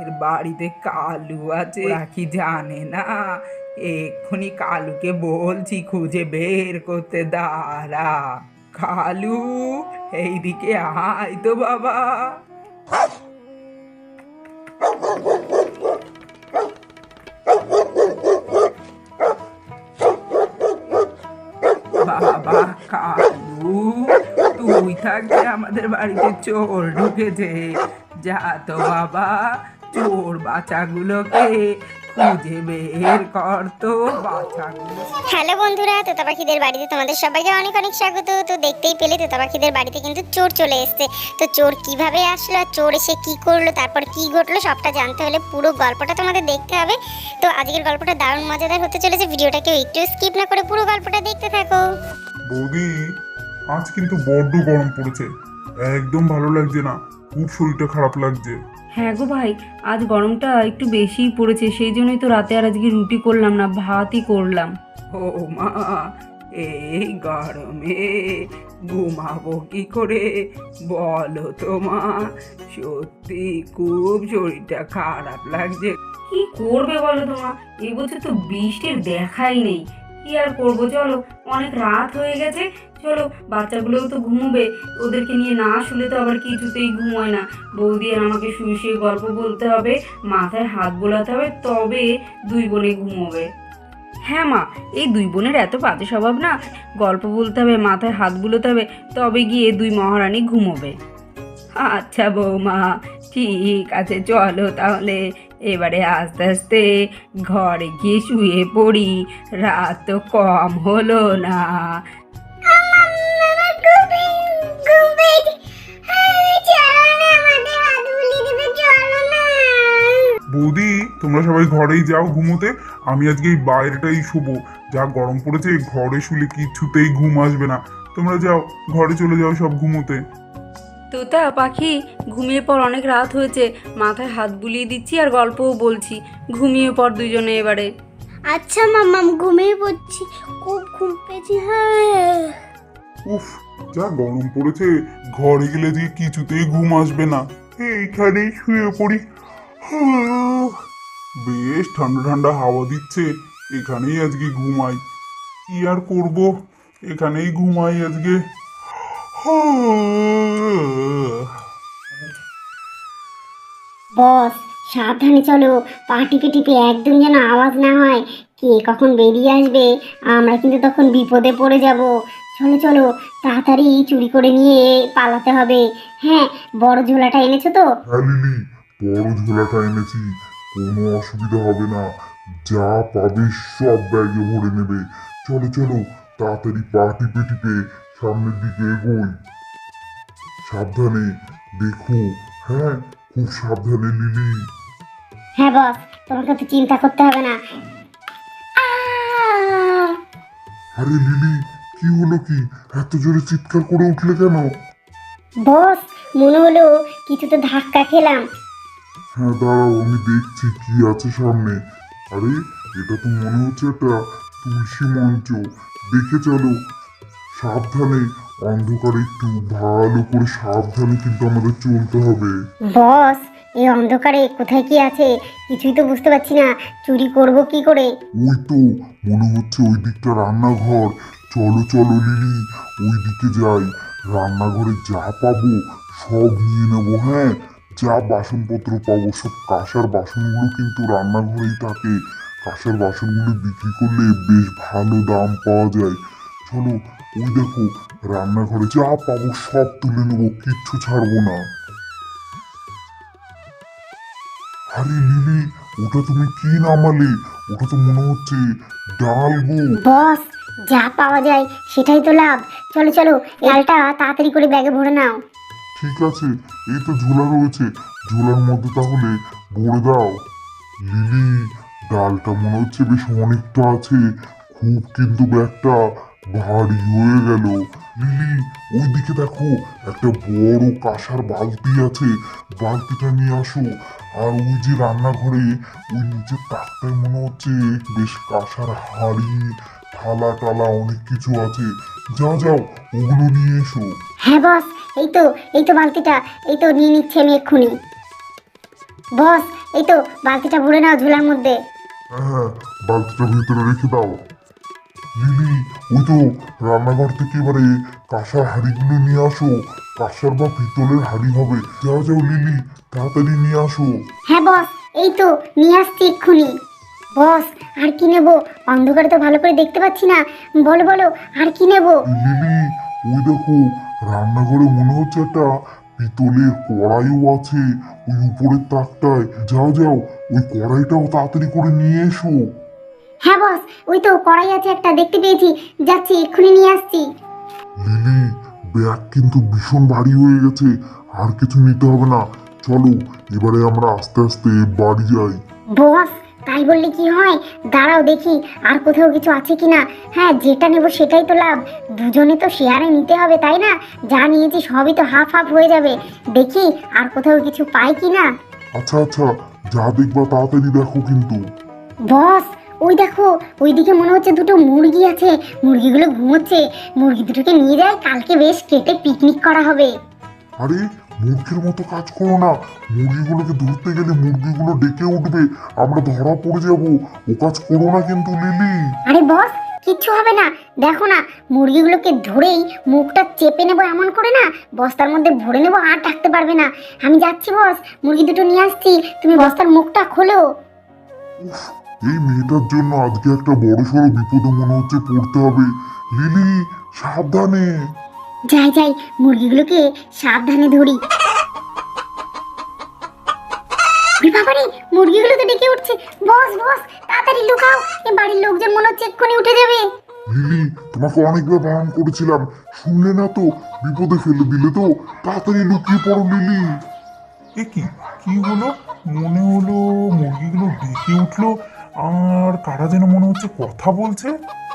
এর বাড়িতে কালু আছে, ওরা কি জানে না? এক্ষুনি কালুকে বলছি খুঁজে বের করতে, দাঁড়া। কালু, এইদিকে আয় তো বাবা। বাবা কালু, তুই থাকতে আমাদের বাড়িতে চোর ঢুকেছে। যা তো বাবা, চোর বাচ্চাগুলোকে খুঁজে বের কর তো বাচ্চাগুলো। হ্যালো বন্ধুরা, তোতা পাখিদের বাড়িতে তোমাদের সবাইকে অনেক অনেক স্বাগত। তো দেখতেই পেলে তোতা পাখিদের বাড়িতে কিন্তু চোর চলে এসেছে। তো চোর কিভাবে আসলো, আর চোর এসে কি করলো, তারপর কি ঘটলো, সবটা জানতে হলে পুরো গল্পটা তোমাদের দেখতে হবে। তো আজকের গল্পটা দারুণ মজাদার হতে চলেছে, ভিডিওটাকে একটু স্কিপ না করে পুরো গল্পটা দেখতে থাকো। বৌদি, আজ কিন্তু বড্ড গরম পড়েছে, একদম ভালো লাগছে না, খুব শরীরটা খারাপ লাগছে। হ্যাঁ গো ভাই, আজ গরমটা একটু বেশিই পড়েছে, সেই জন্যই তো রাতে আর আজকে রুটি করলাম না, ভাতই করলাম। ও মা, এই গরমে ঘুমাবো কি করে বলো তো মা? সত্যি খুব শরীরটা খারাপ লাগছে। কি করবে বলো তোমা, এবছর তো বৃষ্টির দেখাই নেই। কি আর করবো, চলো অনেক রাত হয়ে গেছে, চলো বাচ্চাগুলোও তো ঘুমোবে, ওদেরকে নিয়ে না শুলে তো আবার কিছুতেই ঘুমোয় না। বৌদি আর আমাকে শুয়ে শুয়ে গল্প বলতে হবে, মাথায় হাত বোলাতে হবে, তবে দুই বোনে ঘুমোবে। হ্যাঁ মা, এই দুই বোনের এত বাজে স্বভাব না, গল্প বলতে হবে, মাথায় হাত বুলোতে হবে, তবে গিয়ে দুই মহারানী ঘুমোবে। আচ্ছা বৌমা, ঠিক আছে, চলো তাহলে এবারে আস্তে আস্তে ঘরে গিয়ে শুয়ে পড়ি, রাত তো কম হলো না। বৌদি, তোমরা সবাই ঘরেই যাও ঘুমোতে, আমি আজকে এই বাইরেটাই শুবো। যা গরম পড়েছে, ঘরে শুলে কিছুতেই ঘুম আসবে না। তোমরা যাও, ঘরে চলে যাও সব ঘুমোতে। তোতা পাখি, ঘুমিয়ে পর, অনেক রাত হয়েছে, মাথায় হাত বুলিয়ে দিচ্ছি আর গল্পও বলছি, ঘুমিয়ে পর দুজনে এবারে। আচ্ছা মাম্মাম, ঘুমিয়ে পড়ছি, খুব ঘুম পেয়েছি। হ্যাঁ উফ, যা গরম পড়েছে, ঘরে গেলে যে কিছুতেই ঘুম আসবে না, এইখানেই শুয়ে পড়ি। বেশ ঠান্ডা ঠান্ডা হাওয়া দিচ্ছে, এখানেই আজকে ঘুমাই। কি আর করব, এখানেই ঘুমাই আজকে। বস, সাবধানে চলো, পা টিপে টিপে একদম যেন আওয়াজ না হয়। কে কখন বেরিয়ে আসবে, আমরা কিন্তু তখন বিপদে পড়ে যাব। চলো চলো, তাড়াতাড়ি চুরি করে নিয়ে পালাতে হবে। হ্যাঁ, বড় ঝোলাটা এনেছো তো? হ্যাঁ লিলি, বড় ঝোলাটা এনেছি, কোনো অসুবিধা হবে না। যা পাবে সব ব্যাগে ভরে নেবে। চলো চলো, তাড়াতাড়ি পা টিপে টিপে সামনের দিকে এগোই। সাবধানে, দেখো। হ্যাঁ, খুব সাবধানে লিলি। হ্যাঁ বস, তোমাকে তো চিন্তা করতে হবে না। আহ! আরে লিলি, কি হলো কি? এত জোরে চিৎকার করে উঠলে কেন? বস, মনে হলো কিছুতে ধাক্কা খেলাম। হ্যাঁ দাঁড়াও, আমি দেখছি কি আছে সামনে। আরে, এটা তো মনে হচ্ছে একটা তুলসী মঞ্চ। দেখে চলো, সাবধানে, অন্ধকারে একটু ভালো করে সাবধানে কিন্তু আমাদের চলতে হবে। বস, এই অন্ধকারে কোথায় কি আছে কিছুই তো বুঝতে পারছি না, চুরি করব কি করে? ওই তো, মনে হচ্ছে ওই দিকটা রান্নাঘর। চলো চলো লিলি, ওই দিকে যাই। রান্নাঘরে যা পাবো সব নিয়ে নেবো। হ্যাঁ, যা বাসনপত্র পাবো, সব কাঁসার বাসনগুলো কিন্তু রান্নাঘরেই থাকে। কাঁসার বাসনগুলো বিক্রি করলে বেশ ভালো দাম পাওয়া যায়। চলো, ওই দেখো, রান্নাঘরে যা পাবো সব তুলে নেবো, কিচ্ছু ছাড়বো না। আরে লিলি, ওটা তুমি কি নামালে? ওটা তো মনে হচ্ছে ডাল গো। বস, যা পাওয়া যায় সেটাই তো লাভ। চলো চলো, ডালটা তাড়াতাড়ি করে ব্যাগে ভরে নাও। ঠিক আছে, এই তো ঝোলা রয়েছে, ঝোলার মধ্যে তাহলে ভরে দাও। লিলি, ডালটা মনে হচ্ছে বেশ অনেকটা আছে, খুব কিন্তু ব্যাগটা ভারী হয়ে গেল। লিলি, ওইদিকে দেখো, একটা বড় কাঁসার বালতি আছে, বালতিটা নিয়ে আসো। আর ওই যে রান্নাঘরে ওই নিচের তাকটায় মনে হচ্ছে বেশ কাঁসার হাঁড়ি, থালা টালা অনেক কিছু আছে। যাও যাও, ওগুলো নিয়ে এসো। হ্যাঁ বস, এই তো বালতিটা, এই তো নিয়ে নিচ্ছি আমি এক্ষুনি। বস এই তো বালতিটা ভরে নাও ঝোলার মধ্যে। হ্যাঁ, বালতিটা ভিতরে রেখে দাও। লিলি, ওই তো রান্নাঘর থেকে এবারে কাঁসার হাঁড়িগুলো নিয়ে আসো। কাঁসার বা পিতলের হাঁড়ি হবে। যাও যাও লিলি, তাড়াতাড়ি নিয়ে আসো। হ্যাঁ বস, এই তো নিয়ে আসছি এক্ষুনি। বস আর কি নেব? অন্ধকারে তো ভালো করে দেখতে পাচ্ছি না। বলো বলো, আর কি নেব? লিলি, ওই দেখো রান্নাঘরে মনে হচ্ছে একটা পিতলের কড়াইও আছে ওই উপরের তাকটায়। যাও যাও, ওই কড়াইটাও তাড়াতাড়ি করে নিয়ে এসো। হ্যাঁ বস, ওই তো কড়াই আছে একটা, দেখতে পেয়েছি, যাচ্ছি এক্ষুনি নিয়ে আসছি। লিলি, ব্যাগ কিন্তু ভীষণ ভারী হয়ে গেছে, আর কিছু নিতে হবে না। চলো এবারে আমরা আস্তে আস্তে বাড়ি যাই। বস তাই বললে কি হয়? দাঁড়াও দেখি আর কোথাও কিছু আছে কিনা। হ্যাঁ, যেটা নেব সেটাই তো লাভ। দুজনে তো শেয়ারে নিতে হবে, তাই না? যা নিয়েছি সবই তো হাফ হাফ হয়ে যাবে। দেখি আর কোথাও কিছু পাই কিনা। আচ্ছা আচ্ছা, যা দেখবা তাড়াতাড়ি দেখো কিন্তু। বস ওই দেখো, ওইদিকে মনে হচ্ছে দুটো মুরগি আছে। মুরগিগুলো ঘুমোচ্ছে। মুরগি দুটোকে নিয়ে যাই, কালকে বেশ কেটে পিকনিক করা হবে। আরে, মূর্খের মতো কাজ করো না। মুরগিগুলোকে ধরতে গেলে মুরগিগুলো ডেকে উঠবে, আমরা ধরা পড়ে যাব। ও কাজ করো না কিন্তু লিলি। আরে বস কিচ্ছু হবে না, দেখো না, মুরগিগুলোকে ধরেই মুখটা চেপে নেবো এমন করে না, বস্তার মধ্যে ভরে নেবো, আর ডাকতে পারবে না। আমি যাচ্ছি বস, মুরগি দুটো নিয়ে আসছি, তুমি বস্তার মুখটা খোলো। উফ, এই মেয়েটার জন্য আজকে একটা বড়সড় বিপদে মনে হচ্ছে পড়তে হবে। লিলি, সাবধানে। যাই যাই, মুরগিগুলোকে সাবধানে ধরি। ওরে বাবারে, মুরগিগুলো তো ডেকে উঠছে। বস বস তাড়াতাড়ি লুকাও, এই বাড়ির লোকজন মনে হচ্ছে এক্ষুনি উঠে যাবে। লিলি, তোমাকে অনেকবার বারণ করেছিলাম, শুনলে না তো? বিপদে ফেলে দিলে তো। তাড়াতাড়ি লুকিয়ে পড়ো লিলি। এ কি কি হলো? মনে হলো মুরগিগুলো ডেকে উঠলো, আর কারা যেন মনে হচ্ছে কথা বলছে।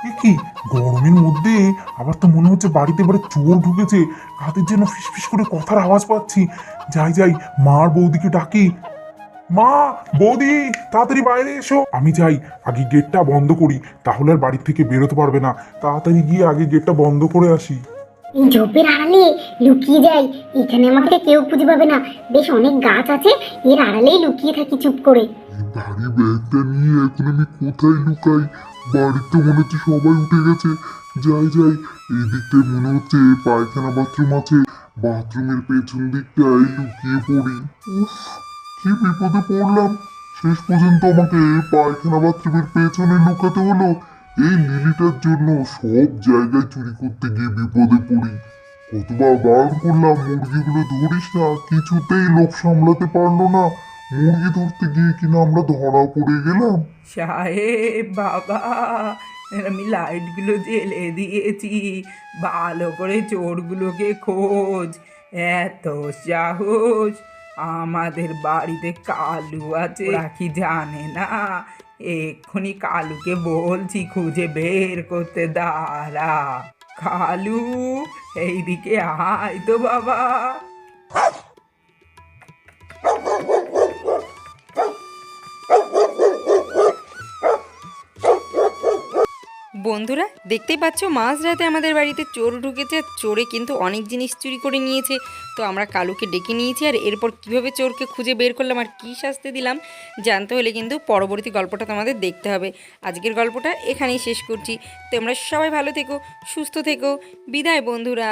এ কি গরমের মধ্যে আবার তো মনে হচ্ছে বাড়িতে এবারে চোর ঢুকেছে। কাদের যেন ফিসফিস করে কথার আওয়াজ পাচ্ছি। যাই যাই, মার বৌদিকে ডাকি। মা, বৌদি, তাড়াতাড়ি বাইরে এসো। আমি যাই, আগে গেটটা বন্ধ করি, তাহলে আর বাড়ির থেকে বেরোতে পারবে না। তাড়াতাড়ি গিয়ে আগে গেটটা বন্ধ করে আসি। এই ঝোপের আড়ালে লুকিয়ে যাই, এখানে আমাকে কেউ খুঁজে পাবে না। বেশ অনেক গাছ আছে, এর আড়ালেই লুকিয়ে থাকি চুপ করে। এই ভারী ব্যাগটা নিয়ে এখন আমি কোথায় লুকাই? বাড়িতে মনে হচ্ছে সবাই উঠে গেছে। যাই যাই, এই দিকটায় মনে হচ্ছে পায়খানা বাথরুম আছে। বাথরুমের পেছন দিকটায় লুকিয়ে পড়ি। উফ, কি বিপদে পড়লাম। শেষ পর্যন্ত আমাকে পায়খানা বাথরুমের পেছনে লুকাতে হলো। এই লিলিটার জন্য সব জায়গায় চুরি করতে গিয়ে বিপদে পড়ি। কতবার বারণ করলাম মুরগিগুলো ধরিস না, কিছুতেই লোভ সামলাতে পারলো না। মুরগি ধরতে গিয়ে কিনা আমরা ধরা পড়ে গেলাম। সাহেব বাবা, আমি লাইটগুলো জ্বেলে দিয়েছি, ভালো করে চোরগুলোকে খোঁজ। এত সাহস! আমাদের বাড়িতে কালু আছে, ওরা কি জানে না? এক্ষুনি কালুকে বলছি খুঁজে বের করতে, দাঁড়া। কালু, এইদিকে আয় তো বাবা। বন্ধুরা, দেখতেই পাচ্ছ মাঝরাতে আমাদের বাড়িতে চোর ঢুকেছে। চোরে কিন্তু অনেক জিনিস চুরি করে নিয়েছে। তো আমরা কালুকে ডেকে নিয়েছি, আর এরপর কিভাবে চোরকে খুঁজে বের করলাম আর কী শাস্তি দিলাম জানতে হলে কিন্তু পরবর্তী গল্পটা তোমাদের দেখতে হবে। আজকের গল্পটা এখানেই শেষ করছি। তোমরা সবাই ভালো থেকো, সুস্থ থেকো। বিদায় বন্ধুরা।